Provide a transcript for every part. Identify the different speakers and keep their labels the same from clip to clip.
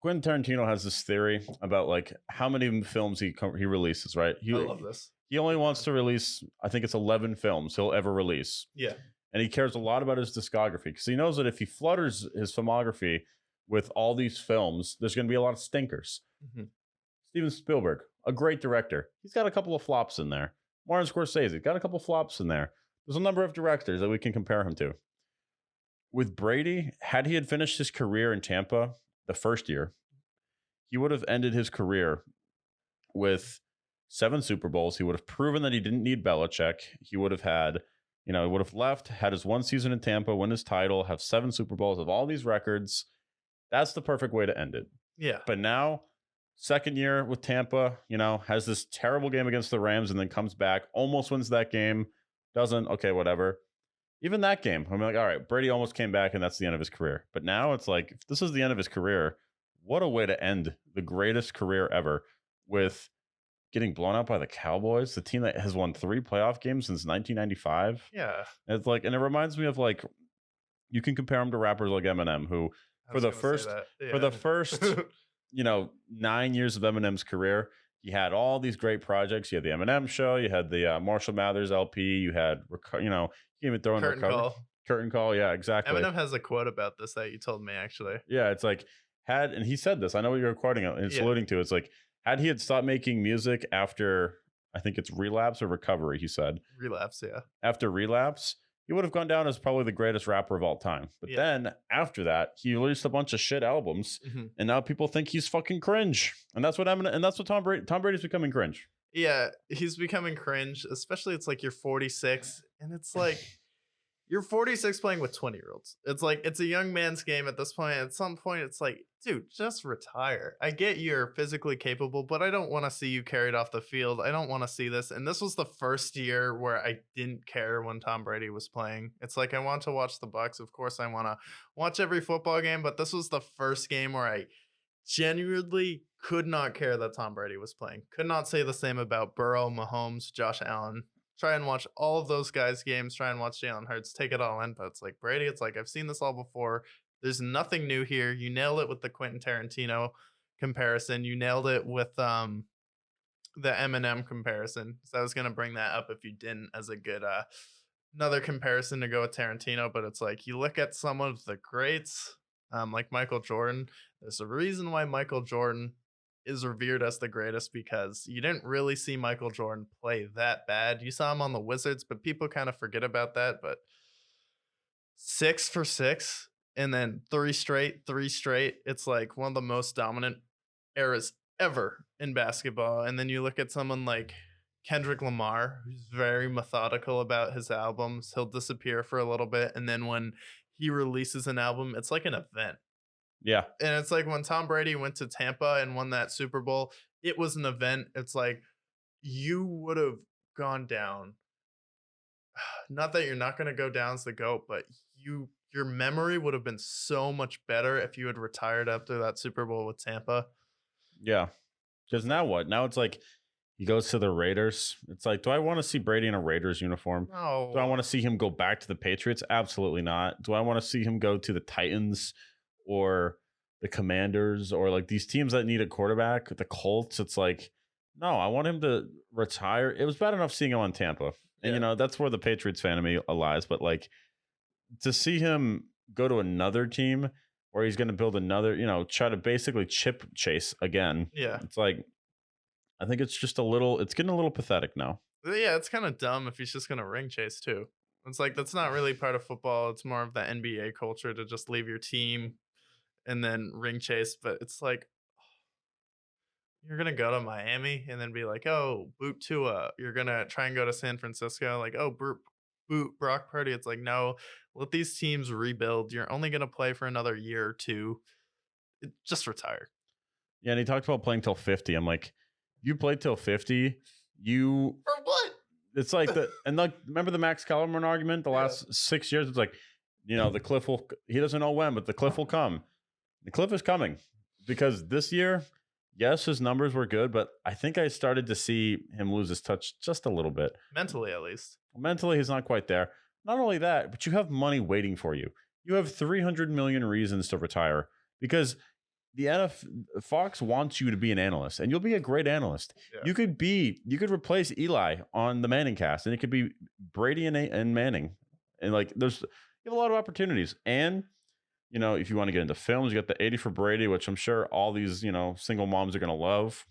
Speaker 1: Quentin Tarantino has this theory about like how many films he releases, right?
Speaker 2: I love this.
Speaker 1: He only wants to release, I think it's 11 films he'll ever release.
Speaker 2: Yeah.
Speaker 1: And he cares a lot about his discography because he knows that if he flutters his filmography with all these films, there's going to be a lot of stinkers.
Speaker 2: Mm-hmm.
Speaker 1: Steven Spielberg, a great director. He's got a couple of flops in there. Martin Scorsese, got a couple of flops in there. There's a number of directors that we can compare him to. With Brady, had he had finished his career in Tampa the first year, he would have ended his career with 7 Super Bowls. He would have proven that he didn't need Belichick. He would have had, he would have left, had his 1 season in Tampa, win his title, have 7 Super Bowls, have all these records. That's the perfect way to end it.
Speaker 2: Yeah.
Speaker 1: But now, second year with Tampa, has this terrible game against the Rams and then comes back, almost wins that game, doesn't, okay, whatever. Even that game, I'm like, all right, Brady almost came back and that's the end of his career. But now it's like, if this is the end of his career, what a way to end the greatest career ever with getting blown out by the Cowboys, the team that has won 3 playoff games since 1995.
Speaker 2: Yeah.
Speaker 1: It's like, and it reminds me of like, you can compare him to rappers like Eminem, who for the first, 9 years of Eminem's career, he had all these great projects. You had the Eminem Show, you had the Marshall Mathers LP, you had, you even throw in Curtain Call. Yeah, exactly.
Speaker 2: Eminem has a quote about this that you told me, actually.
Speaker 1: Yeah, it's like, and he said this, I know what you're quoting it, and it's alluding to. It's like, had he had stopped making music after, I think it's Relapse or Recovery, he said.
Speaker 2: Relapse, yeah.
Speaker 1: After Relapse, he would have gone down as probably the greatest rapper of all time. But then after that, he released a bunch of shit albums, and now people think he's fucking cringe. And that's what Tom Brady's becoming cringe.
Speaker 2: Yeah, he's becoming cringe, especially it's like you're 46, and it's like you're 46 playing with 20-year-olds. It's like it's a young man's game at this point. At some point, it's like, dude, just retire. I get you're physically capable, but I don't want to see you carried off the field. I don't want to see this. And this was the first year where I didn't care when Tom Brady was playing. It's like I want to watch the Bucs. Of course, I want to watch every football game, but this was the first game where I genuinely could not care that Tom Brady was playing. Could not say the same about Burrow, Mahomes, Josh Allen. Try and watch all of those guys' games. Try and watch Jalen Hurts. Take it all in. But it's like Brady. It's like I've seen this all before. There's nothing new here. You nailed it with the Quentin Tarantino comparison. You nailed it with the Eminem comparison. So I was gonna bring that up if you didn't, as a good another comparison to go with Tarantino. But it's like you look at some of the greats, like Michael Jordan. There's a reason why Michael Jordan is revered as the greatest, because you didn't really see Michael Jordan play that bad. You saw him on the Wizards, but people kind of forget about that. But 6 for 6 and then 3 straight. It's like one of the most dominant eras ever in basketball. And then you look at someone like Kendrick Lamar, who's very methodical about his albums. He'll disappear for a little bit, and then when he releases an album, it's like an event.
Speaker 1: Yeah.
Speaker 2: And it's like when Tom Brady went to Tampa and won that Super Bowl, it was an event. It's like you would have gone down. Not that you're not going to go down as the GOAT, but your memory would have been so much better if you had retired after that Super Bowl with Tampa.
Speaker 1: Yeah. Because now what? Now it's like he goes to the Raiders. It's like, do I want to see Brady in a Raiders uniform?
Speaker 2: No.
Speaker 1: Do I want to see him go back to the Patriots? Absolutely not. Do I want to see him go to the Titans or the Commanders or like these teams that need a quarterback, the Colts? It's like, no, I want him to retire. It was bad enough seeing him on Tampa. And, that's where the Patriots fan of me lies. But like to see him go to another team where he's going to build another, try to basically chip chase again.
Speaker 2: Yeah.
Speaker 1: It's like, I think it's just it's getting a little pathetic now.
Speaker 2: Yeah, it's kind of dumb if he's just going to ring chase too. It's like, that's not really part of football. It's more of the NBA culture to just leave your team and then ring chase. But it's like, you're going to go to Miami and then be like, oh, boot Tua. You're going to try and go to San Francisco. Like, oh, boot Brock Purdy. It's like, no, let these teams rebuild. You're only going to play for another year or two. Just retire.
Speaker 1: Yeah, and he talked about playing till 50. I'm like, you played till 50.
Speaker 2: For what?
Speaker 1: It's like and like, remember the Max Kellerman argument the last 6 years? It's like, the cliff he doesn't know when, but the cliff will come. The cliff is coming because this year, yes, his numbers were good, but I think I started to see him lose his touch just a little bit.
Speaker 2: Mentally, at least.
Speaker 1: Mentally, he's not quite there. Not only that, but you have money waiting for you. You have 300 million reasons to retire because the Fox wants you to be an analyst, and you'll be a great analyst.
Speaker 2: Yeah.
Speaker 1: You could replace Eli on the Manning cast, and it could be Brady and Manning, and like you have a lot of opportunities. And if you want to get into films, you got the 80 for Brady, which I'm sure all these single moms are gonna love.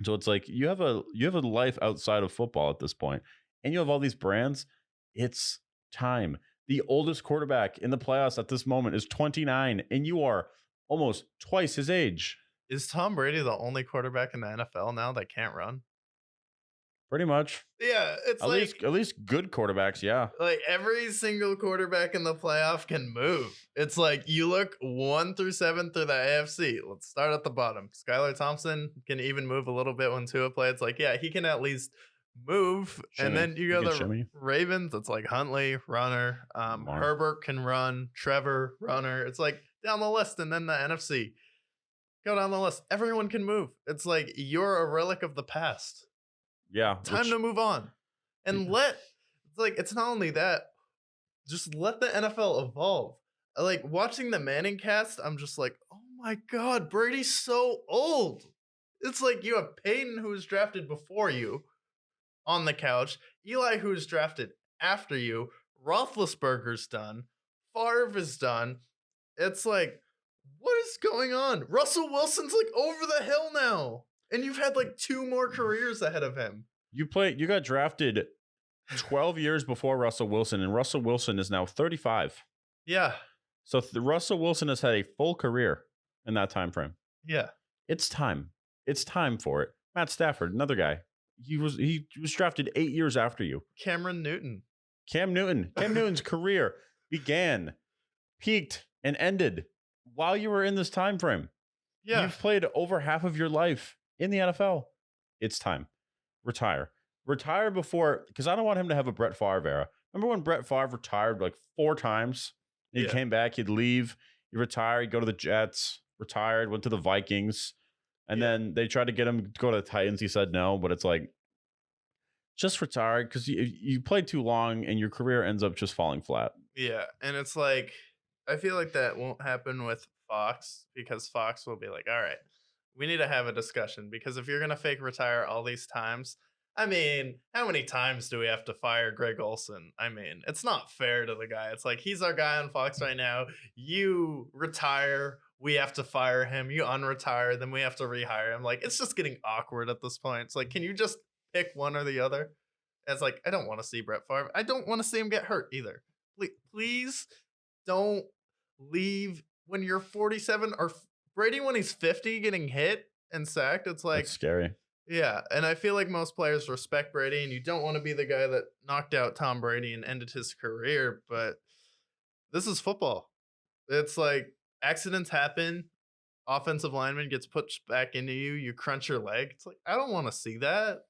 Speaker 1: So it's like you have a life outside of football at this point, and you have all these brands. It's time. The oldest quarterback in the playoffs at this moment is 29, and you are almost twice his age.
Speaker 2: Is Tom Brady the only quarterback in the NFL now that can't run?
Speaker 1: Pretty much.
Speaker 2: Yeah, it's
Speaker 1: At least good quarterbacks, yeah.
Speaker 2: like every single quarterback in the playoff can move. It's like you look 1 through 7 through the AFC. Let's start at the bottom. Skylar Thompson can even move a little bit when Tua plays. It's like, yeah, he can at least move.
Speaker 1: Shimmy.
Speaker 2: And then you
Speaker 1: He
Speaker 2: go
Speaker 1: can
Speaker 2: the
Speaker 1: shimmy.
Speaker 2: Ravens. It's like Huntley, runner.
Speaker 1: Lamar.
Speaker 2: Herbert can run. Trevor, runner. It's like down the list. And then the NFC. Go down the list. Everyone can move. It's like you're a relic of the past.
Speaker 1: Yeah.
Speaker 2: Time to move on. And it's not only that, just let the NFL evolve. Like watching the Manning cast, I'm just like, oh my God, Brady's so old. It's like you have Peyton, who was drafted before you on the couch, Eli, who was drafted after you, Roethlisberger's done, Favre is done. It's like, what is going on? Russell Wilson's like over the hill now. And you've had like 2 more careers ahead of him.
Speaker 1: You got drafted 12 years before Russell Wilson, and Russell Wilson is now 35.
Speaker 2: Yeah.
Speaker 1: So Russell Wilson has had a full career in that time frame.
Speaker 2: Yeah.
Speaker 1: It's time. It's time for it. Matt Stafford, another guy. He was drafted 8 years after you.
Speaker 2: Cam Newton.
Speaker 1: Cam Newton's career began, peaked, and ended while you were in this time frame.
Speaker 2: Yeah.
Speaker 1: You've played over half of your life in the NFL. It's time. Retire before, because I don't want him to have a Brett Favre era. Remember when Brett Favre retired like 4 times? He came back, he'd leave, he'd retire, he'd go to the Jets, retired, went to the Vikings, and then they tried to get him to go to the Titans. He said no, but it's like, just retire, because you played too long and your career ends up just falling flat.
Speaker 2: Yeah, and it's like, I feel like that won't happen with Fox, because Fox will be like, all right, we need to have a discussion, because if you're going to fake retire all these times, I mean, how many times do we have to fire Greg Olson? I mean, it's not fair to the guy. It's like, he's our guy on Fox right now. You retire, we have to fire him. You unretire, then we have to rehire him. Like, it's just getting awkward at this point. It's like, can you just pick one or the other? And it's like, I don't want to see Brett Favre. I don't want to see him get hurt either. Please don't leave when you're 47, or Brady when he's 50 getting hit and sacked. It's like,
Speaker 1: That's scary.
Speaker 2: Yeah, and I feel like most players respect Brady, and you don't want to be the guy that knocked out Tom Brady and ended his career, but this is football. It's like accidents happen, offensive lineman gets pushed back into you, you crunch your leg. It's like, I don't want to see that.